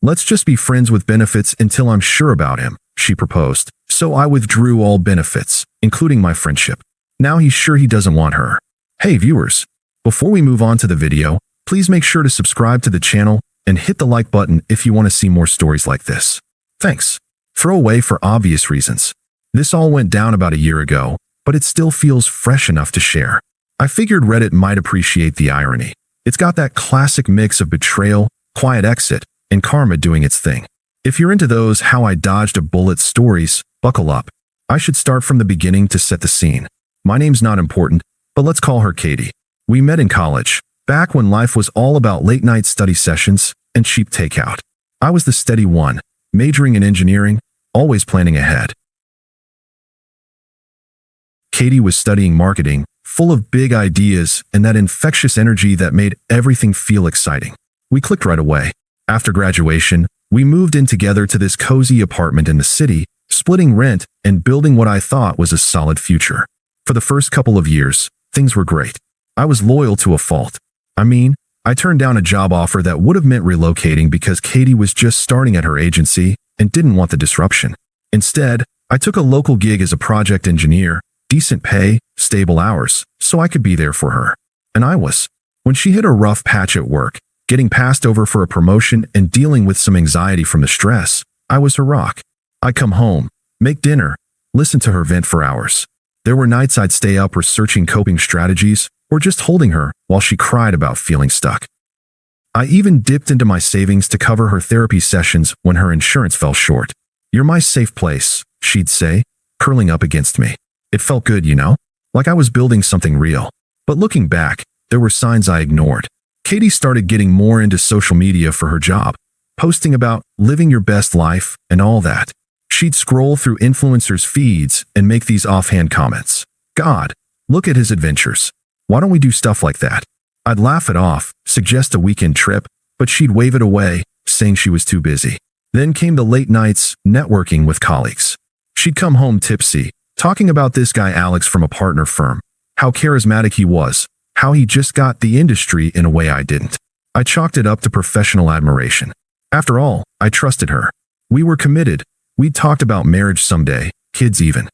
Let's just be friends with benefits until I'm sure about him, she proposed. So I withdrew all benefits, including my friendship. Now he's sure he doesn't want her. Hey viewers, before we move on to the video, please make sure to subscribe to the channel and hit the like button if you want to see more stories like this. Thanks. Throwaway for obvious reasons. This all went down about a year ago, but it still feels fresh enough to share. I figured Reddit might appreciate the irony. It's got that classic mix of betrayal, quiet exit, and karma doing its thing. If you're into those how I dodged a bullet stories, buckle up. I should start from the beginning to set the scene. My name's not important, but let's call her Katie. We met in college, back when life was all about late-night study sessions and cheap takeout. I was the steady one, majoring in engineering, always planning ahead. Katie was studying marketing, full of big ideas and that infectious energy that made everything feel exciting. We clicked right away. After graduation, we moved in together to this cozy apartment in the city, splitting rent and building what I thought was a solid future. For the first couple of years, things were great. I was loyal to a fault. I turned down a job offer that would have meant relocating because Katie was just starting at her agency and didn't want the disruption. Instead, I took a local gig as a project engineer, decent pay, stable hours, so I could be there for her. And I was. When she hit a rough patch at work, getting passed over for a promotion and dealing with some anxiety from the stress, I was her rock. I'd come home, make dinner, listen to her vent for hours. There were nights I'd stay up researching coping strategies or just holding her while she cried about feeling stuck. I even dipped into my savings to cover her therapy sessions when her insurance fell short. "You're my safe place," she'd say, curling up against me. It felt good, like I was building something real. But looking back, there were signs I ignored. Katie started getting more into social media for her job, posting about living your best life and all that. She'd scroll through influencers' feeds and make these offhand comments. "God, look at his adventures. Why don't we do stuff like that?" I'd laugh it off, suggest a weekend trip, but she'd wave it away, saying she was too busy. Then came the late nights, networking with colleagues. She'd come home tipsy, talking about this guy Alex from a partner firm, how charismatic he was, how he just got the industry in a way I didn't. I chalked it up to professional admiration. After all, I trusted her. We were committed. We'd talked about marriage someday, kids even.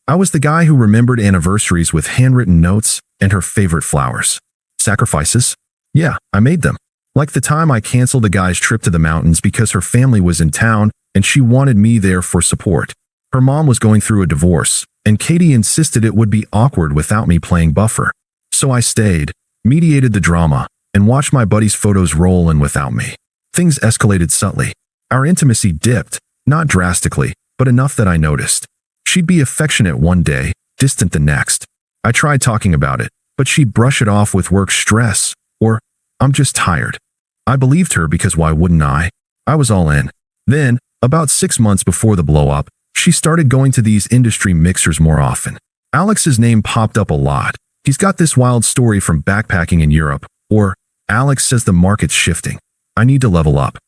I was the guy who remembered anniversaries with handwritten notes and her favorite flowers. Sacrifices? Yeah, I made them. Like the time I canceled a guy's trip to the mountains because her family was in town and she wanted me there for support. Her mom was going through a divorce, and Katie insisted it would be awkward without me playing buffer. So I stayed, mediated the drama, and watched my buddy's photos roll in without me. Things escalated subtly. Our intimacy dipped, not drastically, but enough that I noticed. She'd be affectionate one day, distant the next. I tried talking about it, but she'd brush it off with work stress, or, "I'm just tired." I believed her because why wouldn't I? I was all in. Then, about 6 months before the blow-up, she started going to these industry mixers more often. Alex's name popped up a lot. He's got this wild story from backpacking in Europe, or, "Alex says the market's shifting. I need to level up."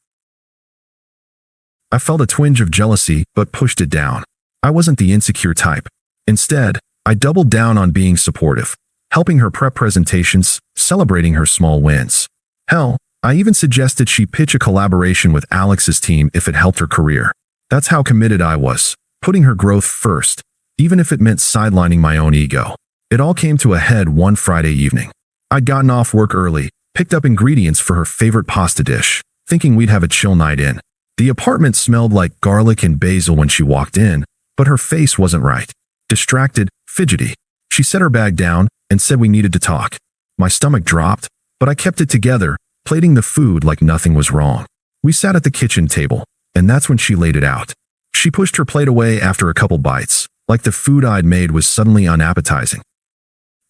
I felt a twinge of jealousy, but pushed it down. I wasn't the insecure type. Instead, I doubled down on being supportive, helping her prep presentations, celebrating her small wins. Hell, I even suggested she pitch a collaboration with Alex's team if it helped her career. That's how committed I was, putting her growth first, even if it meant sidelining my own ego. It all came to a head one Friday evening. I'd gotten off work early, picked up ingredients for her favorite pasta dish, thinking we'd have a chill night in. The apartment smelled like garlic and basil when she walked in, but her face wasn't right. Distracted, fidgety. She set her bag down and said we needed to talk. My stomach dropped, but I kept it together, plating the food like nothing was wrong. We sat at the kitchen table, and that's when she laid it out. She pushed her plate away after a couple bites, like the food I'd made was suddenly unappetizing.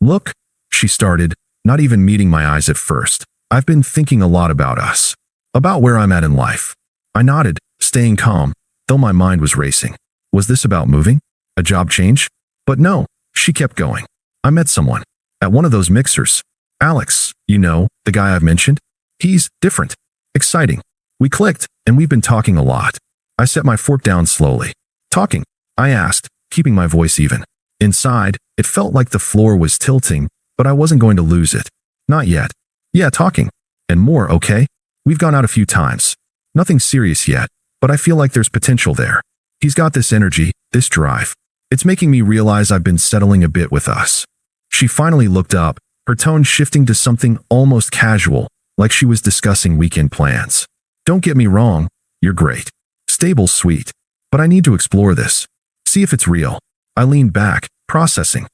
"Look," she started, not even meeting my eyes at first. "I've been thinking a lot about us. About where I'm at in life." I nodded, staying calm, though my mind was racing. Was this about moving? A job change? But no, she kept going. "I met someone. At one of those mixers. Alex, the guy I've mentioned? He's different. Exciting. We clicked, and we've been talking a lot." I set my fork down slowly. "Talking?" I asked, keeping my voice even. Inside, it felt like the floor was tilting, but I wasn't going to lose it. "Not yet." "Yeah, talking. And more, okay? We've gone out a few times." Nothing serious yet, but I feel like there's potential there. He's got this energy, this drive. It's making me realize I've been settling a bit with us." She finally looked up, her tone shifting to something almost casual, like she was discussing weekend plans. "Don't get me wrong, you're great. Stable, sweet. But I need to explore this. See if it's real." I leaned back, processing.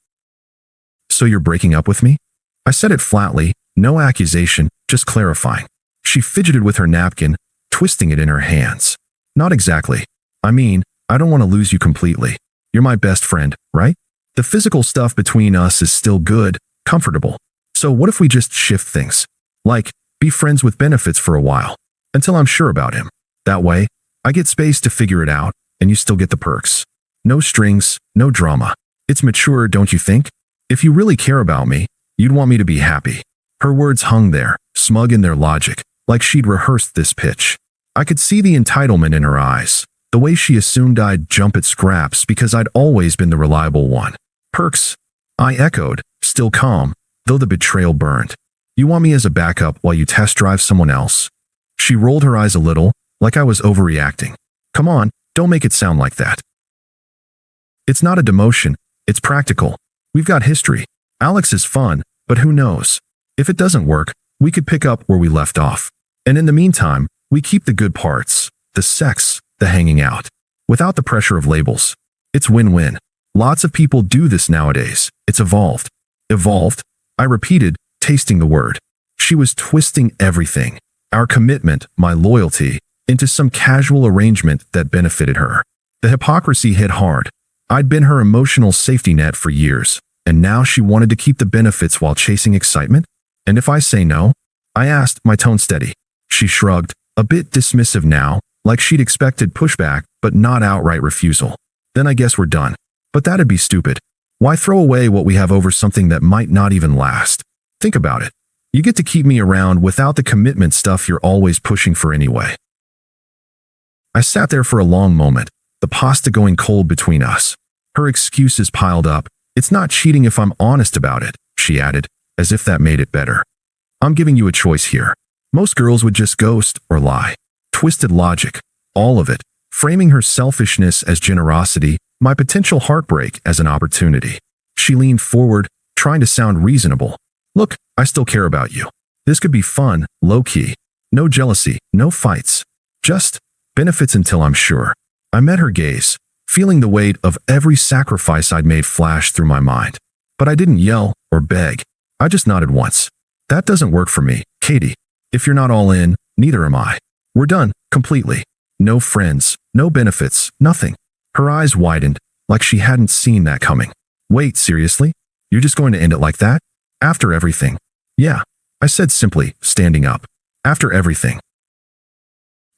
"So you're breaking up with me?" I said it flatly, no accusation, just clarifying. She fidgeted with her napkin, twisting it in her hands. "Not exactly. I mean, I don't want to lose you completely. You're my best friend, right? The physical stuff between us is still good, comfortable. So what if we just shift things? Like, be friends with benefits for a while, until I'm sure about him. That way, I get space to figure it out, and you still get the perks. No strings, no drama. It's mature, don't you think? If you really care about me, you'd want me to be happy." Her words hung there, smug in their logic, like she'd rehearsed this pitch. I could see the entitlement in her eyes, the way she assumed I'd jump at scraps because I'd always been the reliable one. "Perks?" I echoed, still calm, though the betrayal burned. "You want me as a backup while you test drive someone else?" She rolled her eyes a little, like I was overreacting. "Come on, don't make it sound like that. It's not a demotion, it's practical. We've got history. Alex is fun, but who knows? If it doesn't work, we could pick up where we left off. And in the meantime, we keep the good parts, the sex, the hanging out, without the pressure of labels. It's win-win. Lots of people do this nowadays. It's evolved." "Evolved?" I repeated, tasting the word. She was twisting everything, our commitment, my loyalty, into some casual arrangement that benefited her. The hypocrisy hit hard. I'd been her emotional safety net for years, and now she wanted to keep the benefits while chasing excitement? And if I say no? I asked, my tone steady. She shrugged, a bit dismissive now, like she'd expected pushback, but not outright refusal. "Then I guess we're done. But that'd be stupid. Why throw away what we have over something that might not even last? Think about it. You get to keep me around without the commitment stuff you're always pushing for anyway." I sat there for a long moment, the pasta going cold between us. Her excuses piled up. "It's not cheating if I'm honest about it," she added, as if that made it better. "I'm giving you a choice here. Most girls would just ghost or lie." Twisted logic, all of it, framing her selfishness as generosity, my potential heartbreak as an opportunity. She leaned forward, trying to sound reasonable. "Look, I still care about you. This could be fun, low-key. No jealousy, no fights. Just benefits until I'm sure." I met her gaze, feeling the weight of every sacrifice I'd made flash through my mind. But I didn't yell or beg. I just nodded once. "That doesn't work for me, Katie. If you're not all in, neither am I. We're done, completely. No friends, no benefits, nothing." Her eyes widened, like she hadn't seen that coming. "Wait, seriously? You're just going to end it like that? After everything?" "Yeah," I said simply, standing up. "After everything."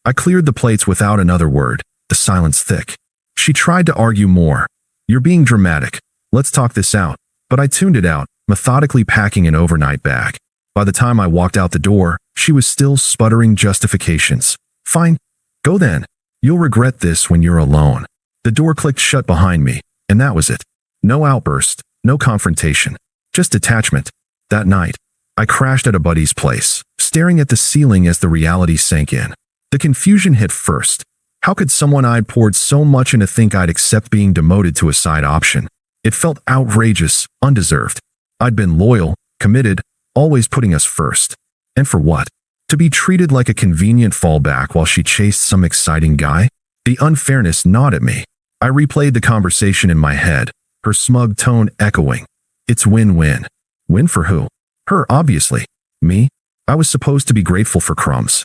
I cleared the plates without another word, the silence thick. She tried to argue more. "You're being dramatic. Let's talk this out." But I tuned it out, methodically packing an overnight bag. By the time I walked out the door, she was still sputtering justifications. "Fine. Go then. You'll regret this when you're alone." The door clicked shut behind me, and that was it. No outburst, no confrontation, just detachment. That night, I crashed at a buddy's place, staring at the ceiling as the reality sank in. The confusion hit first. How could someone I'd poured so much into think I'd accept being demoted to a side option? It felt outrageous, undeserved. I'd been loyal, committed, always putting us first. And for what? To be treated like a convenient fallback while she chased some exciting guy? The unfairness gnawed at me. I replayed the conversation in my head, her smug tone echoing. It's win-win. Win for who? Her, obviously. Me? I was supposed to be grateful for crumbs.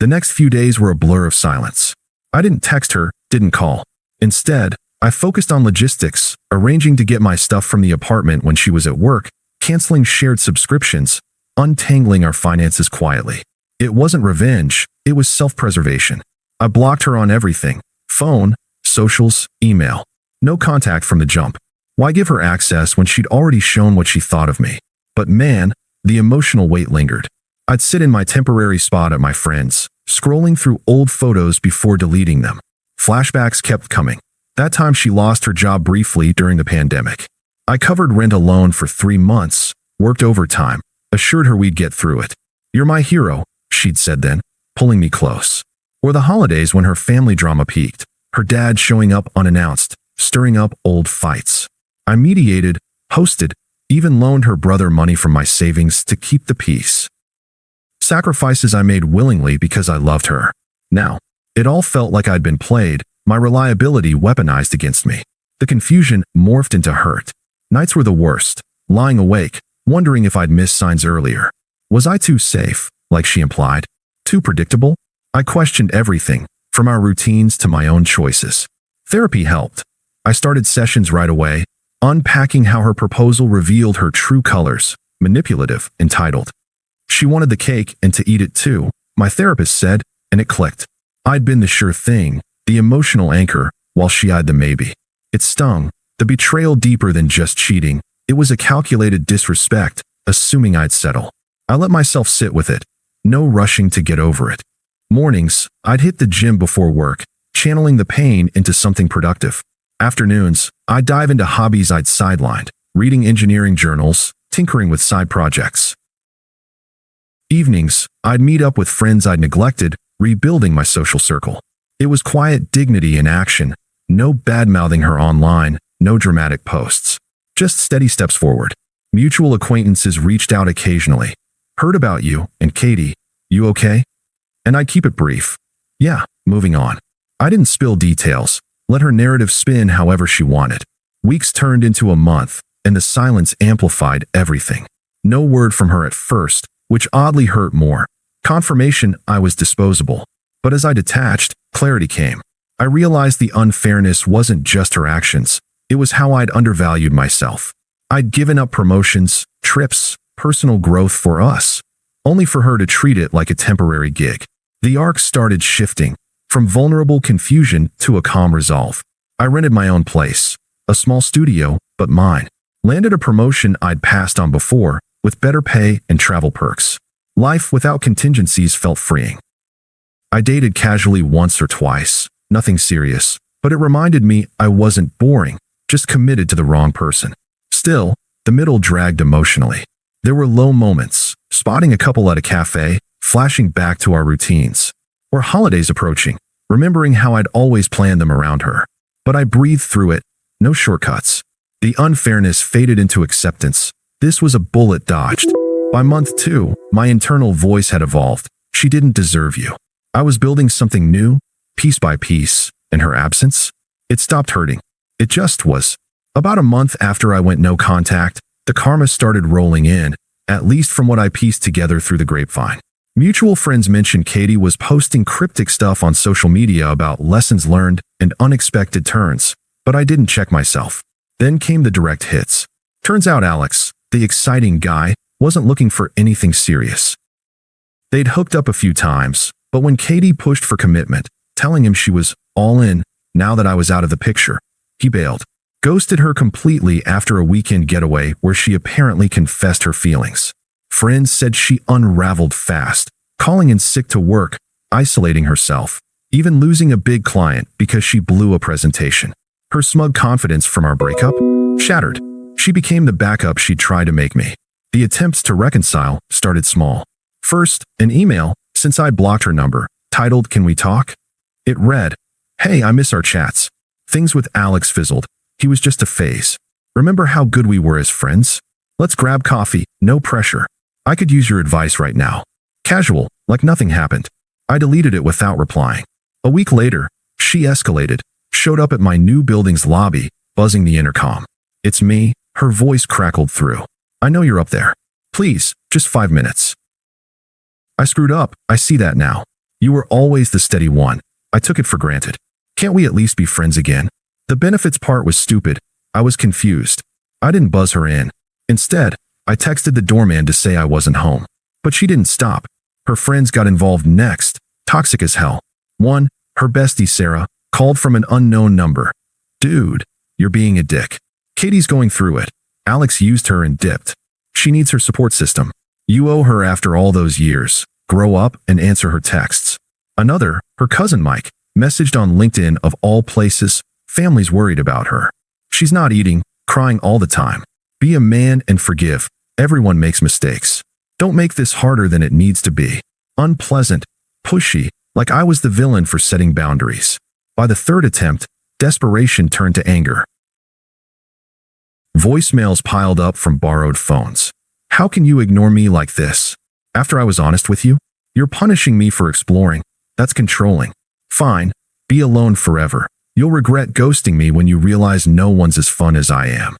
The next few days were a blur of silence. I didn't text her, didn't call. Instead, I focused on logistics, arranging to get my stuff from the apartment when she was at work, canceling shared subscriptions, untangling our finances quietly. It wasn't revenge, it was self-preservation. I blocked her on everything: phone, socials, email. No contact from the jump. Why give her access when she'd already shown what she thought of me? But man, the emotional weight lingered. I'd sit in my temporary spot at my friend's, scrolling through old photos before deleting them. Flashbacks kept coming. That time she lost her job briefly during the pandemic. I covered rent alone for 3 months, worked overtime, assured her we'd get through it. "You're my hero," she'd said then, pulling me close. Or the holidays when her family drama peaked, her dad showing up unannounced, stirring up old fights. I mediated, hosted, even loaned her brother money from my savings to keep the peace. Sacrifices I made willingly because I loved her. Now, it all felt like I'd been played, my reliability weaponized against me. The confusion morphed into hurt. Nights were the worst, lying awake, wondering if I'd missed signs earlier. Was I too safe, like she implied? Too predictable? I questioned everything, from our routines to my own choices. Therapy helped. I started sessions right away, unpacking how her proposal revealed her true colors, manipulative, entitled. She wanted the cake and to eat it too, my therapist said, and it clicked. I'd been the sure thing, the emotional anchor, while she eyed the maybe. It stung, the betrayal deeper than just cheating. It was a calculated disrespect, assuming I'd settle. I let myself sit with it, no rushing to get over it. Mornings, I'd hit the gym before work, channeling the pain into something productive. Afternoons, I'd dive into hobbies I'd sidelined, reading engineering journals, tinkering with side projects. Evenings, I'd meet up with friends I'd neglected, rebuilding my social circle. It was quiet dignity in action, no bad-mouthing her online, no dramatic posts. Just steady steps forward. Mutual acquaintances reached out occasionally. Heard about you, and Katie, you okay? And I'd keep it brief. Yeah, moving on. I didn't spill details, let her narrative spin however she wanted. Weeks turned into a month, and the silence amplified everything. No word from her at first, which oddly hurt more. Confirmation I was disposable. But as I detached, clarity came. I realized the unfairness wasn't just her actions. It was how I'd undervalued myself. I'd given up promotions, trips, personal growth for us, only for her to treat it like a temporary gig. The arc started shifting, from vulnerable confusion to a calm resolve. I rented my own place, a small studio, but mine. Landed a promotion I'd passed on before, with better pay and travel perks. Life without contingencies felt freeing. I dated casually once or twice, nothing serious, but it reminded me I wasn't boring, just committed to the wrong person. Still, the middle dragged emotionally. There were low moments, spotting a couple at a cafe, flashing back to our routines, or holidays approaching, remembering how I'd always planned them around her. But I breathed through it, no shortcuts. The unfairness faded into acceptance. This was a bullet dodged. By month 2, my internal voice had evolved. She didn't deserve you. I was building something new, piece by piece, in her absence. It stopped hurting. It just was. About a month after I went no contact, the karma started rolling in, at least from what I pieced together through the grapevine. Mutual friends mentioned Katie was posting cryptic stuff on social media about lessons learned and unexpected turns, but I didn't check myself. Then came the direct hits. Turns out Alex, the exciting guy, wasn't looking for anything serious. They'd hooked up a few times, but when Katie pushed for commitment, telling him she was all in, now that I was out of the picture, he bailed. Ghosted her completely after a weekend getaway where she apparently confessed her feelings. Friends said she unraveled fast, calling in sick to work, isolating herself, even losing a big client because she blew a presentation. Her smug confidence from our breakup shattered. She became the backup she'd tried to make me. The attempts to reconcile started small. First, an email, since I blocked her number, titled "Can we talk?" It read, "Hey, I miss our chats. Things with Alex fizzled. He was just a phase. Remember how good we were as friends? Let's grab coffee, no pressure. I could use your advice right now." Casual, like nothing happened. I deleted it without replying. A week later, she escalated, showed up at my new building's lobby, buzzing the intercom. "It's me," her voice crackled through. "I know you're up there. Please, just 5 minutes." "I screwed up, I see that now. You were always the steady one. I took it for granted. Can't we at least be friends again?" The benefits part was stupid. I was confused. I didn't buzz her in. Instead, I texted the doorman to say I wasn't home. But she didn't stop. Her friends got involved next, toxic as hell. One, her bestie Sarah, called from an unknown number. "Dude, you're being a dick. Katie's going through it. Alex used her and dipped. She needs her support system. You owe her after all those years. Grow up and answer her texts." Another, her cousin Mike, messaged on LinkedIn of all places, "Family's worried about her. She's not eating, crying all the time. Be a man and forgive. Everyone makes mistakes. Don't make this harder than it needs to be." Unpleasant, pushy, like I was the villain for setting boundaries. By the third attempt, desperation turned to anger. Voicemails piled up from borrowed phones. How can you ignore me like this? After I was honest with you? You're punishing me for exploring. That's controlling. Fine, be alone forever. You'll regret ghosting me when you realize no one's as fun as I am.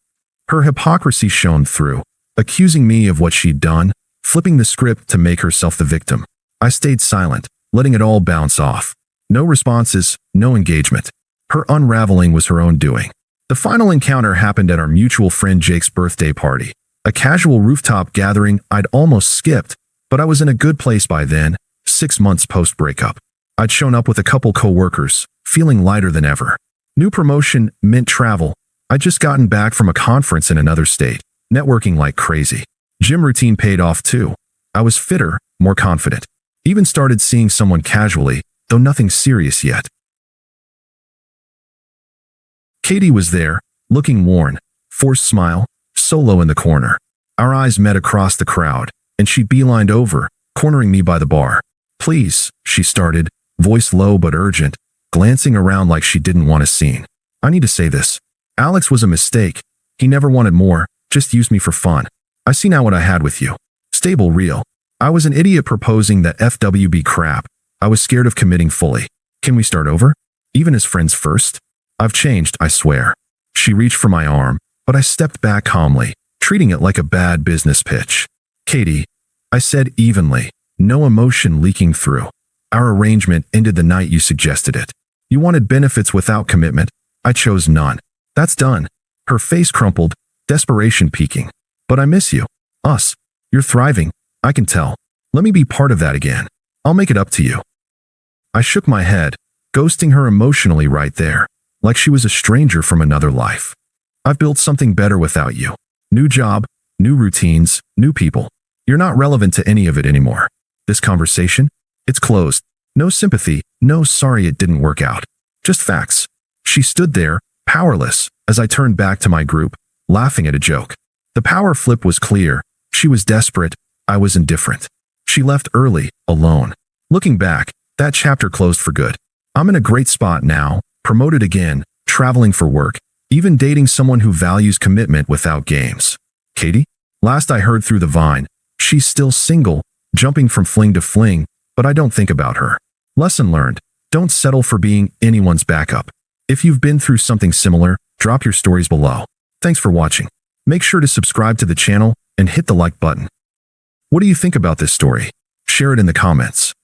Her hypocrisy shone through, accusing me of what she'd done, flipping the script to make herself the victim. I stayed silent, letting it all bounce off. No responses, no engagement. Her unraveling was her own doing. The final encounter happened at our mutual friend Jake's birthday party, a casual rooftop gathering I'd almost skipped, but I was in a good place by then, 6 months post-breakup. I'd shown up with a couple co-workers, feeling lighter than ever. New promotion meant travel. I'd just gotten back from a conference in another state, networking like crazy. Gym routine paid off too. I was fitter, more confident. Even started seeing someone casually, though nothing serious yet. Katie was there, looking worn, forced smile, solo in the corner. Our eyes met across the crowd, and she beelined over, cornering me by the bar. "Please," she started, voice low but urgent, glancing around like she didn't want a scene. "I need to say this. Alex was a mistake. He never wanted more, just used me for fun. I see now what I had with you. Stable, real. I was an idiot proposing that FWB crap. I was scared of committing fully. Can we start over? Even as friends first? I've changed, I swear." She reached for my arm, but I stepped back calmly, treating it like a bad business pitch. "Katie," I said evenly, no emotion leaking through. "Our arrangement ended the night you suggested it. You wanted benefits without commitment. I chose none. That's done." Her face crumpled, desperation peaking. "But I miss you. Us. You're thriving. I can tell. Let me be part of that again. I'll make it up to you." I shook my head, ghosting her emotionally right there, like she was a stranger from another life. "I've built something better without you. New job, new routines, new people. You're not relevant to any of it anymore. This conversation? It's closed. No sympathy, no sorry it didn't work out. Just facts." She stood there, powerless, as I turned back to my group, laughing at a joke. The power flip was clear. She was desperate. I was indifferent. She left early, alone. Looking back, that chapter closed for good. I'm in a great spot now, promoted again, traveling for work, even dating someone who values commitment without games. Katie? Last I heard through the vine, she's still single, jumping from fling to fling, but I don't think about her. Lesson learned: don't settle for being anyone's backup. If you've been through something similar, drop your stories below. Thanks for watching. Make sure to subscribe to the channel and hit the like button. What do you think about this story? Share it in the comments.